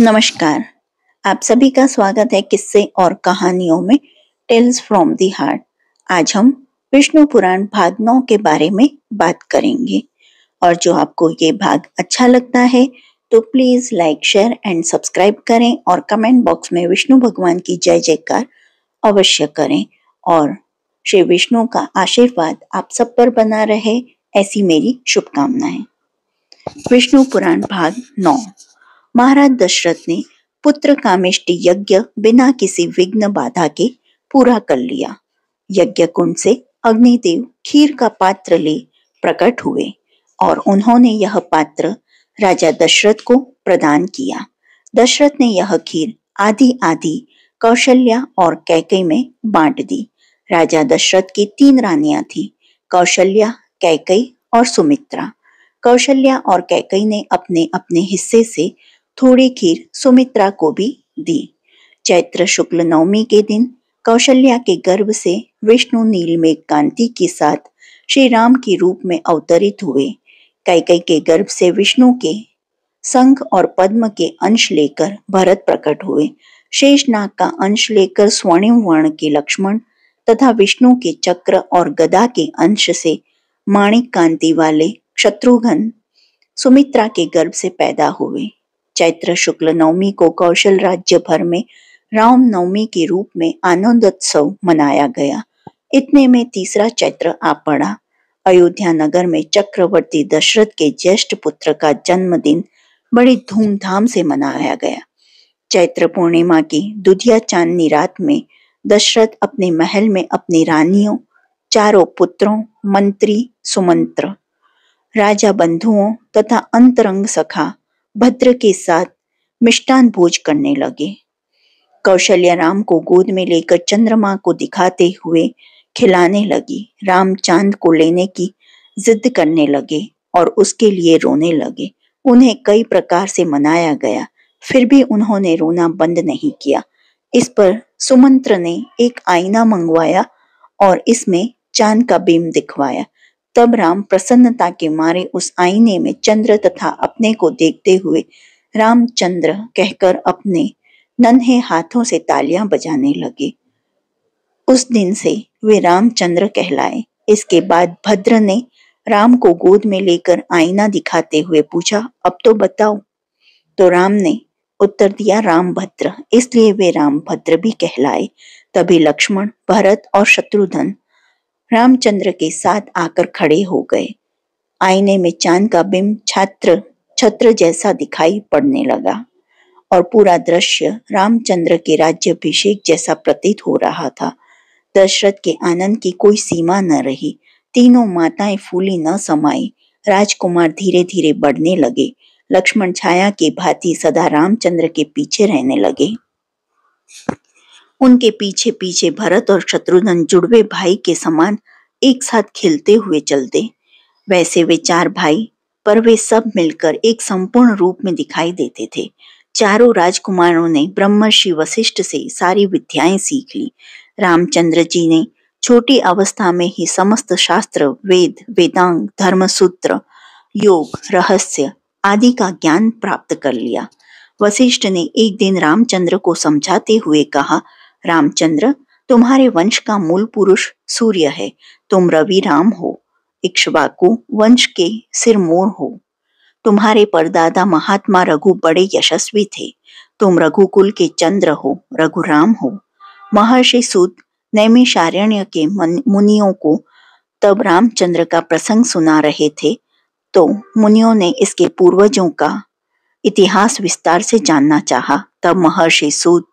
नमस्कार। आप सभी का स्वागत है किस्से और कहानियों में टेल्स फ्रॉम द हार्ट। आज हम विष्णु पुराण भाग 9 के बारे में बात करेंगे और जो आपको ये भाग अच्छा लगता है तो please like, share and subscribe करें और कमेंट बॉक्स में विष्णु भगवान की जय जयकार अवश्य करें और श्री विष्णु का आशीर्वाद आप सब पर बना रहे, ऐसी मेरी शुभकामनाएं। विष्णु पुराण भाग 9। महाराज दशरथ ने पुत्र कामेष्टि यज्ञ बिना किसी विघ्न बाधा के पूरा कर लिया। यज्ञ कुंड से अग्निदेव खीर का पात्र ले प्रकट हुए और उन्होंने यह पात्र राजा दशरथ को प्रदान किया। दशरथ ने यह खीर आधी आधी कौशल्या और कैकेयी में बांट दी। राजा दशरथ की 3 रानियां थीं, कौशल्या, कैकेयी और सुमित्रा। कौशल्या और कैकेयी ने अपने अपने हिस्से से थोड़ी खीर सुमित्रा को भी दी। चैत्र शुक्ल नवमी के दिन कौशल्या के गर्भ से विष्णु नीलमेघ कांति के साथ श्री राम के रूप में अवतरित हुए। कैकेयी के गर्भ से विष्णु के शंख और पद्म के अंश लेकर भरत प्रकट हुए। शेषनाग का अंश लेकर स्वर्णिम वर्ण के लक्ष्मण तथा विष्णु के चक्र और गदा के अंश से माणिक कांति वाले शत्रुघ्न सुमित्रा के गर्भ से पैदा हुए। चैत्र शुक्ल नवमी को कौशल राज्य भर में राम नवमी के रूप में आनंदोत्सव मनाया गया। इतने में तीसरा चैत्र आ पड़ा। अयोध्या नगर में चक्रवर्ती दशरथ के ज्येष्ठ पुत्र का जन्मदिन बड़ी धूमधाम से मनाया गया। चैत्र पूर्णिमा की दुधिया चांदनी रात में दशरथ अपने महल में अपनी रानियों, चारों पुत्रों, मंत्री, सुमंत्र, राजा बंधुओं तथा अंतरंग सखा भद्र के साथ मिष्टान भोज करने लगे। कौशल्या राम को गोद में लेकर चंद्रमा को दिखाते हुए खिलाने लगी। राम चांद को लेने की जिद करने लगे और उसके लिए रोने लगे। उन्हें कई प्रकार से मनाया गया, फिर भी उन्होंने रोना बंद नहीं किया। इस पर सुमंत्र ने एक आईना मंगवाया और इसमें चांद का बिंब दिखवाया। तब राम प्रसन्नता के मारे उस आईने में चंद्र तथा अपने को देखते हुए रामचंद्र कहकर अपने नन्हे हाथों से तालियां बजाने लगे। उस दिन से वे रामचंद्र कहलाए। इसके बाद भद्र ने राम को गोद में लेकर आईना दिखाते हुए पूछा, अब तो बताओ। तो राम ने उत्तर दिया, रामभद्र। इसलिए वे रामभद्र भी कहलाए। तभी लक्ष्मण, भरत और शत्रुघ्न रामचंद्र के साथ आकर खड़े हो गए। आईने में चांद का बिंब छत्र जैसा दिखाई पड़ने लगा और पूरा दृश्य रामचंद्र के राज्याभिषेक जैसा प्रतीत हो रहा था। दशरथ के आनंद की कोई सीमा न रही। तीनों माताएं फूली न समाई। राजकुमार धीरे धीरे बढ़ने लगे। लक्ष्मण छाया की भांति सदा रामचंद्र के पीछे रहने लगे। उनके पीछे पीछे भरत और शत्रुघ्न जुड़वे भाई के समान एक साथ खिलते हुए चलते। वैसे वे 4 भाई, पर वे सब मिलकर एक संपूर्ण रूप में दिखाई देते थे। चारों राजकुमारों ने ब्रह्मर्षि वशिष्ठ से सारी विद्याएं सीख ली। रामचंद्र जी ने छोटी अवस्था में ही समस्त शास्त्र, वेद, वेदांग, धर्मसूत्र, योग, रहस्य आदि का ज्ञान प्राप्त कर लिया। वशिष्ठ ने एक दिन रामचंद्र को समझाते हुए कहा, रामचंद्र, तुम्हारे वंश का मूल पुरुष सूर्य है। तुम रवि राम हो, इक्ष्वाकु वंश के सिरमौर हो। तुम्हारे परदादा महात्मा रघु बड़े यशस्वी थे। तुम रघुकुल के चंद्र हो, रघुराम हो। महर्षि सूत नैमिषारण्य के मुनियों को तब रामचंद्र का प्रसंग सुना रहे थे, तो मुनियों ने इसके पूर्वजों का इतिहास विस्तार से जानना चाहा। तब महर्षि सूत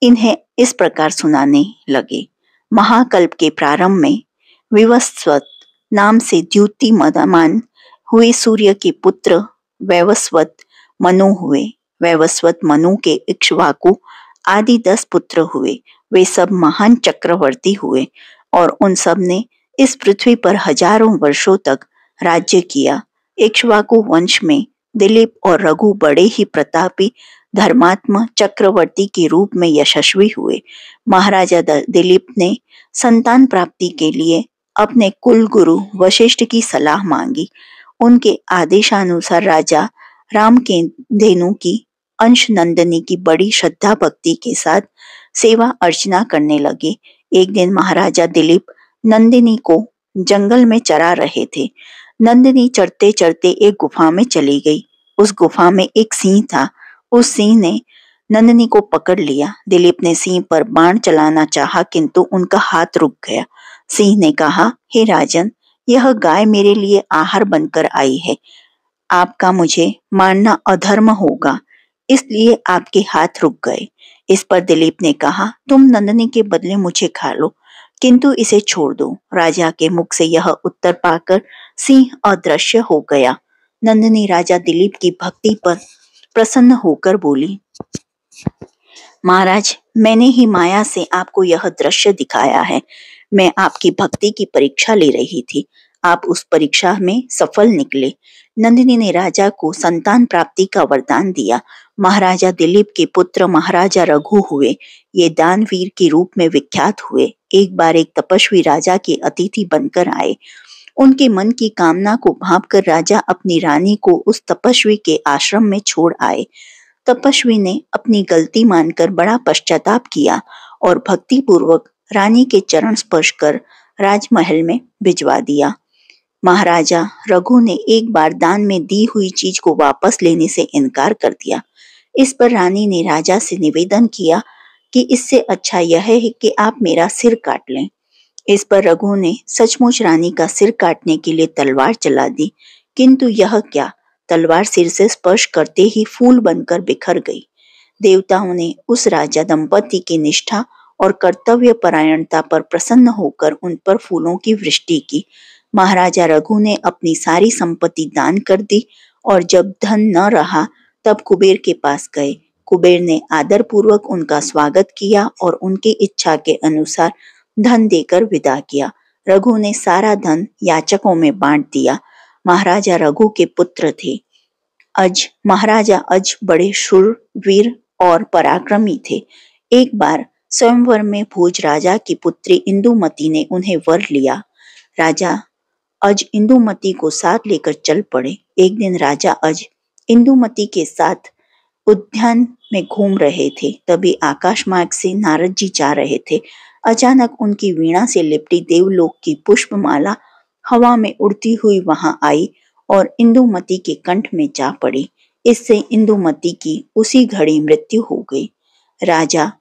इन्हें इस प्रकार सुनाने लगे। महाकल्प के प्रारंभ में विवस्वत नाम से द्युतिममान हुए सूर्य के पुत्र वैवस्वत मनु हुए। वैवस्वत मनु के इक्ष्वाकु आदि 10 पुत्र हुए। वे सब महान चक्रवर्ती हुए और उन सब ने इस पृथ्वी पर हजारों वर्षों तक राज्य किया। इक्ष्वाकु वंश में दिलीप और रघु बड़े ही प्रतापी धर्मात्मा चक्रवर्ती के रूप में यशस्वी हुए। महाराजा दिलीप ने संतान प्राप्ति के लिए अपने कुल गुरु वशिष्ठ की सलाह मांगी। उनके आदेशानुसार राजा राम के धेनु की अंश नंदिनी की बड़ी श्रद्धा भक्ति के साथ सेवा अर्चना करने लगे। एक दिन महाराजा दिलीप नंदिनी को जंगल में चरा रहे थे। नंदिनी चरते चरते एक गुफा में चली गई। उस गुफा में एक सिंह था। उस सिंह ने नंदिनी को पकड़ लिया। दिलीप ने सिंह पर बाण चलाना चाहा, किंतु उनका हाथ रुक गया। सिंह ने कहा, हे राजन, यह गाय मेरे लिए आहार बनकर आई है। आपका मुझे मारना अधर्म होगा, इसलिए आपके हाथ रुक गए। इस पर दिलीप ने कहा, तुम नंदिनी के बदले मुझे खा लो, किंतु इसे छोड़ दो। राजा के मुख से यह उत्तर पाकर सिंह अदृश्य हो गया। नंदिनी राजा दिलीप की भक्ति पर प्रसन्न होकर बोली, महाराज, मैंने ही माया से आपको यह दृश्य दिखाया है। मैं आपकी भक्ति की परीक्षा ले रही थी। आप उस परीक्षा में सफल निकले। नंदिनी ने राजा को संतान प्राप्ति का वरदान दिया। महाराजा दिलीप के पुत्र महाराजा रघु हुए। ये दानवीर के रूप में विख्यात हुए। एक बार एक तपस्वी राजा के अतिथि बनकर आए। उनके मन की कामना को भांपकर राजा अपनी रानी को उस तपस्वी के आश्रम में छोड़ आए। तपस्वी ने अपनी गलती मानकर बड़ा पश्चाताप किया और भक्ति पूर्वक रानी के चरण स्पर्श कर राजमहल में भिजवा दिया। महाराजा रघु ने एक बार दान में दी हुई चीज को वापस लेने से इनकार कर दिया। इस पर रानी ने राजा से निवेदन किया कि इससे अच्छा यह है कि आप मेरा सिर काट लें। इस पर रघु ने सचमुच रानी का सिर काटने के लिए तलवार चला दी, किंतु यह क्या, तलवार सिर से स्पर्श करते ही फूल बनकर बिखर गई। देवताओं ने उस राजा दंपति की निष्ठा और कर्तव्य परायणता पर प्रसन्न होकर उन पर फूलों की वृष्टि की। महाराजा रघु ने अपनी सारी संपत्ति दान कर दी और जब धन न रहा तब कुबेर के पास गए। कुबेर ने आदर पूर्वक उनका स्वागत किया और उनकी इच्छा के अनुसार धन देकर विदा किया। रघु ने सारा धन याचकों में बांट दिया। महाराजा रघु के पुत्र थे महाराजा अज बड़े शूरवीर और पराक्रमी थे। एक बार स्वयंवर में भोज राजा की पुत्री इंदुमती ने उन्हें वर लिया। राजा अज इंदुमती को साथ लेकर चल पड़े। एक दिन राजा अज इंदुमती के साथ उद्यान में घूम रहे थे। तभी आकाश मार्ग से नारद जी जा रहे थे। अचानक उनकी वीणा से लिपटी देवलोक की पुष्पमाला हवा में उड़ती हुई वहां आई और इंदुमती के कंठ में जा पड़ी। इससे इंदुमती की उसी घड़ी मृत्यु हो गई। राजा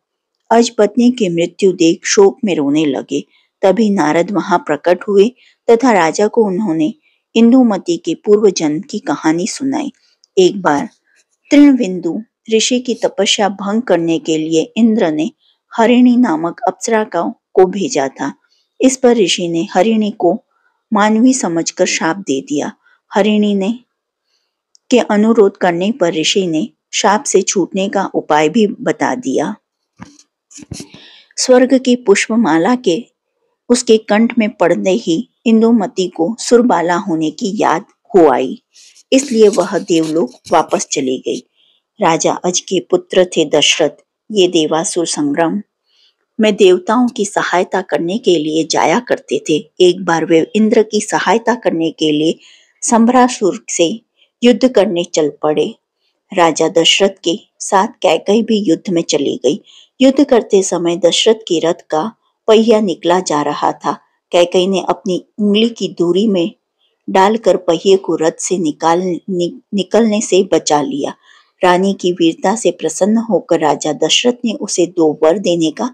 अज पत्नी की मृत्यु देख शोक में रोने लगे। तभी नारद वहां प्रकट हुए तथा राजा को उन्होंने इंदुमती के पूर्व जन्म की कहानी सुनाई। एक बार तृणविंदु ऋषि की तपस्या भंग करने के लिए इंद्र ने हरिणी नामक अप्सरा को भेजा था। इस पर ऋषि ने हरिणी को मानवी समझकर शाप दे दिया। हरिणी ने के अनुरोध करने पर ऋषि ने शाप से छूटने का उपाय भी बता दिया। स्वर्ग की पुष्पमाला के उसके कंठ में पड़ने ही इंदुमती को सुरबाला होने की याद हो आई, इसलिए वह देवलोक वापस चली गई। राजा अज के पुत्र थे दशरथ। ये देवासुर संग्राम में देवताओं की सहायता करने के लिए जाया करते थे। एक बार वे इंद्र की सहायता करने के लिए संभरासुर से युद्ध करने चल पड़े। राजा दशरथ के साथ कैकेयी भी युद्ध में चली गई। युद्ध करते समय दशरथ के रथ का पहिया निकला जा रहा था। कैकेयी ने अपनी उंगली की दूरी में डालकर पहिए को रथ से निकलने से बचा लिया। रानी की वीरता से प्रसन्न होकर राजा दशरथ ने उसे 2 वर देने का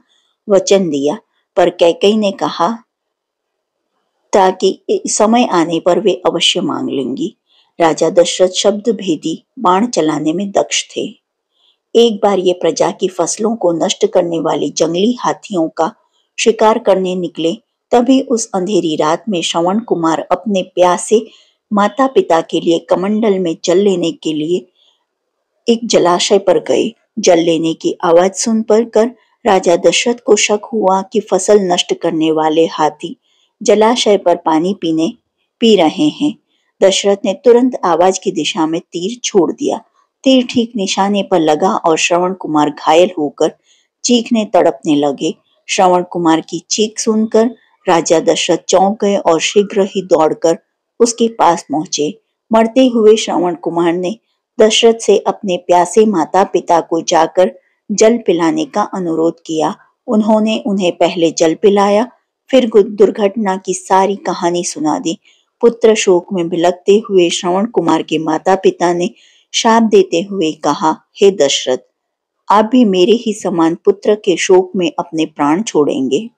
वचन दिया, पर कैकेयी ने कहा ताकि समय आने पर वे अवश्य मांग लेंगी। राजा दशरथ शब्द भेदी बाण चलाने में दक्ष थे। एक बार ये प्रजा की फसलों को नष्ट करने वाले जंगली हाथियों का शिकार करने निकले। तभी उस अंधेरी रात में श्रवण कुमार अपने प्यासे माता पिता के लिए कमंडल में जल लेने के लिए एक जलाशय पर गए। जल लेने की आवाज सुन कर राजा दशरथ को शक हुआ कि फसल नष्ट करने वाले हाथी जलाशय पर पानी पी रहे हैं। दशरथ ने तुरंत आवाज की दिशा में तीर छोड़ दिया। तीर ठीक निशाने पर लगा और श्रवण कुमार घायल होकर चीखने तड़पने लगे। श्रवण कुमार की चीख सुनकर राजा दशरथ चौंक गए और शीघ्र ही दौड़कर उसके पास पहुंचे। मरते हुए श्रवण कुमार ने दशरथ से अपने प्यासे माता पिता को जाकर जल पिलाने का अनुरोध किया। उन्होंने उन्हें पहले जल पिलाया, फिर दुर्घटना की सारी कहानी सुना दी। पुत्र शोक में बिलखते हुए श्रवण कुमार के माता पिता ने शाप देते हुए कहा, हे दशरथ, आप भी मेरे ही समान पुत्र के शोक में अपने प्राण छोड़ेंगे।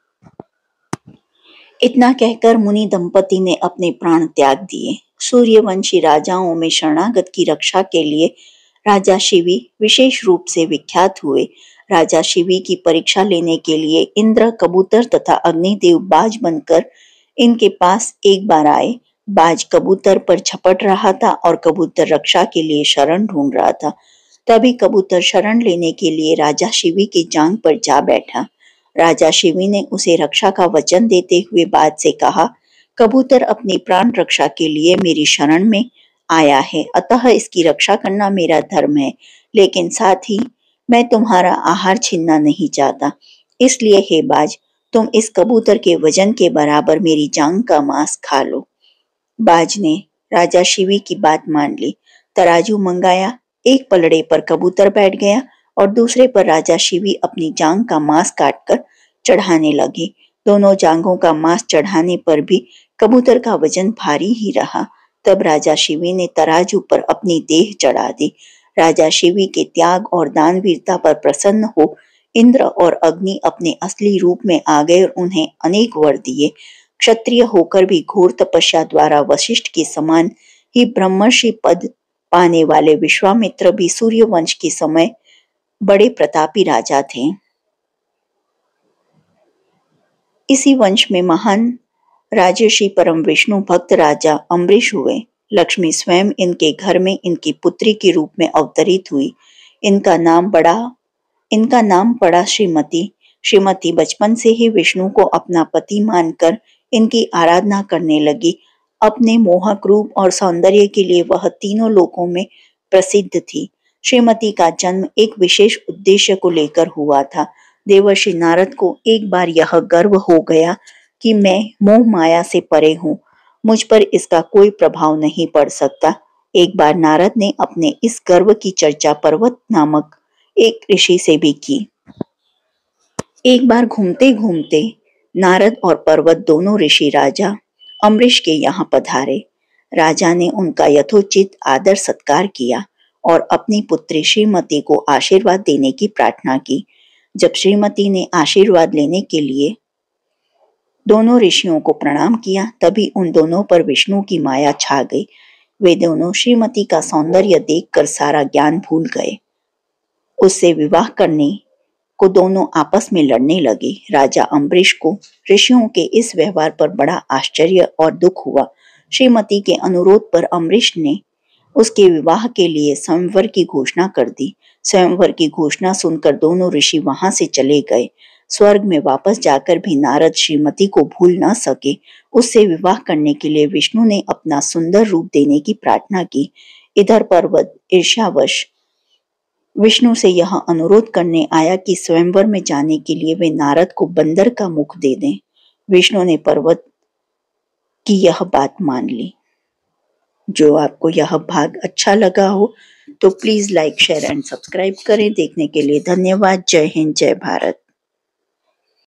इतना कहकर मुनि दंपति ने अपने प्राण त्याग दिए। सूर्यवंशी राजाओं में शरणागत की रक्षा के लिए राजा शिवी विशेष रूप से विख्यात हुए। राजा शिवी की परीक्षा लेने के लिए इंद्र कबूतर तथा अग्निदेव बाज बनकर इनके पास एक बार आए। बाज कबूतर पर झपट रहा था और कबूतर रक्षा के लिए शरण ढूंढ रहा था। तभी कबूतर शरण लेने के लिए राजा शिवी की जांघ पर जा बैठा। राजा शिवी ने उसे रक्षा का वचन देते हुए बाज से कहा, कबूतर अपनी प्राण रक्षा के लिए मेरी शरण में आया है, अतः इसकी रक्षा करना मेरा धर्म है, लेकिन साथ ही मैं तुम्हारा आहार छीनना नहीं चाहता। इसलिए हे बाज, तुम इस कबूतर के वजन के बराबर मेरी जांघ का मांस खा लो। बाज ने राजा शिवी की बात मान ली। तराजू मंगाया, एक पलड़े पर कबूतर बैठ गया और दूसरे पर राजा शिवी अपनी जांघ का मांस काटकर चढ़ाने लगे। दोनों जांघों का मांस चढ़ाने पर भी कबूतर का वजन भारी ही रहा। तब राजा शिवी ने तराजू पर अपनी देह चढ़ा दी। राजा शिवी के त्याग और दानवीरता पर प्रसन्न हो इंद्र और अग्नि अपने असली रूप में आ गए और उन्हें अनेक वर दिए। क्षत्रिय होकर भी घोर तपस्या द्वारा वशिष्ठ के समान ही ब्रह्मर्षि पद पाने वाले विश्वामित्र भी सूर्यवंश के समय बड़े प्रतापी राजा थे। इसी वंश में महान राजर्षि परम विष्णु भक्त राजा अम्बरीश हुए। लक्ष्मी स्वयं इनके घर में इनकी पुत्री के रूप में अवतरित हुई। इनका नाम पड़ा श्रीमती। श्रीमती बचपन से ही विष्णु को अपना पति मानकर इनकी आराधना करने लगी। अपने मोहक रूप और सौंदर्य के लिए वह तीनों लोकों में प्रसिद्ध थी। श्रीमती का जन्म एक विशेष उद्देश्य को लेकर हुआ था। देवर्षि नारद को एक बार यह गर्व हो गया कि मैं मोह माया से परे हूँ, मुझ पर इसका कोई प्रभाव नहीं पड़ सकता। एक बार नारद ने अपने इस गर्व की चर्चा पर्वत नामक एक ऋषि से भी की। एक बार घूमते घूमते नारद और पर्वत दोनों ऋषि राजा अम्बरीश के यहाँ पधारे। राजा ने उनका यथोचित आदर सत्कार किया और अपनी पुत्री श्रीमती को आशीर्वाद देने की प्रार्थना की। जब श्रीमती ने आशीर्वाद लेने के लिए दोनों ऋषियों को प्रणाम किया, तभी उन दोनों पर विष्णु की माया छा गई। वे दोनों श्रीमती का सौंदर्य देखकर सारा ज्ञान भूल गए। उससे विवाह करने को दोनों आपस में लड़ने लगे। राजा अम्बरीश को ऋषियों के इस व्यवहार पर बड़ा आश्चर्य और दुख हुआ। श्रीमती के अनुरोध पर अम्बरीश ने उसके विवाह के लिए स्वयंवर की घोषणा कर दी। स्वयंवर की घोषणा सुनकर दोनों ऋषि वहां से चले गए। स्वर्ग में वापस जाकर भी नारद श्रीमती को भूल न सके। उससे विवाह करने के लिए विष्णु ने अपना सुंदर रूप देने की प्रार्थना की। इधर पर्वत ईर्ष्यावश विष्णु से यह अनुरोध करने आया कि स्वयंवर में जाने के लिए वे नारद को बंदर का मुख दे दें। विष्णु ने पर्वत की यह बात मान ली। जो आपको यह भाग अच्छा लगा हो तो please like, share and subscribe करें। देखने के लिए धन्यवाद। जय हिंद, जय भारत।